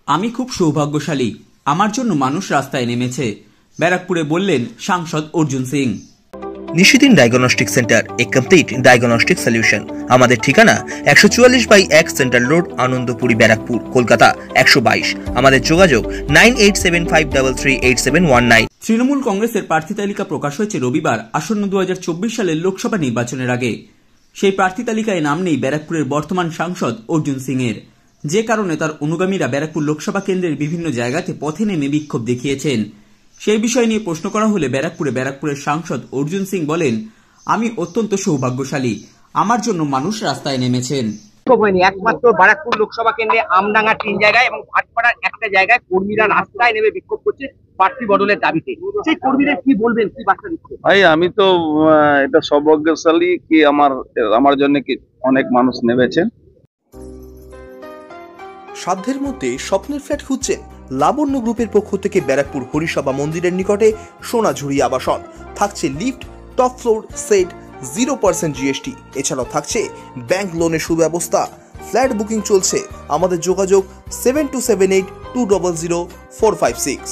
আমি খুব সৌভাগ্যশালী, আমার জন্য মানুষ রাস্তায় নেমেছে, ব্যারাকপুরে বললেন সাংসদ অর্জুন সিং। নিশিদিন ডায়াগনস্টিক সেন্টার, এ কমপ্লিট ডায়াগনস্টিক সলিউশন। আমাদের ঠিকানা 144/1 সেন্ট্রাল রোড, আনন্দপুরি, ব্যারাকপুর, কলকাতা 122। আমাদের যোগাযোগ 9875338719। তৃণমূল কংগ্রেসের প্রার্থী তালিকা প্রকাশ হয়েছে রবিবার আসন্ন 2024 সালের লোকসভা নির্বাচনের আগে। সেই প্রার্থী তালিকায় নাম নেই ব্যারাকপুরের বর্তমান সাংসদ অর্জুন সিং এর, যে কারণে তার অনুগামীরা ব্যারাকপুর লোকসভা কেন্দ্রের বিভিন্ন জায়গাতে পথে নেমে বিক্ষোভ দেখিয়েছেন। সেই বিষয় নিয়ে প্রশ্ন করা হলে ব্যারাকপুরের সাংসদ অর্জুন সিং বলেন, আমি অত্যন্ত সৌভাগ্যশালী, আমার জন্য মানুষ রাস্তায় নেমেছেন। একমাত্র ব্যারাকপুর লোকসভা কেন্দ্রে আমডাঙ্গা 3 জায়গায় এবং ভাটপাড়ার একটা জায়গায় কর্মীরা রাস্তায় নেমে বিক্ষোভ করছে প্রার্থী বদলের দাবিতে। সেই কর্মীদের কি বলবেন, কি বার্তা দিচ্ছেন? ভাই আমি তো এটা সৌভাগ্যশালী কি আমার জন্য কি অনেক মানুষ নেমেছেন। সাধ্যের মধ্যে স্বপ্নের ফ্ল্যাট খুঁজছেন? লাবণ্য গ্রুপের পক্ষ থেকে ব্যারাকপুর হরিসভা মন্দিরের নিকটে সোনাঝুরি আবাসন। থাকছে lift, top floor set, 0% GST। এছাড়াও থাকছে ব্যাংক লোনের সুব্যবস্থা। ফ্ল্যাট বুকিং চলছে। আমাদের যোগাযোগ 7278200456।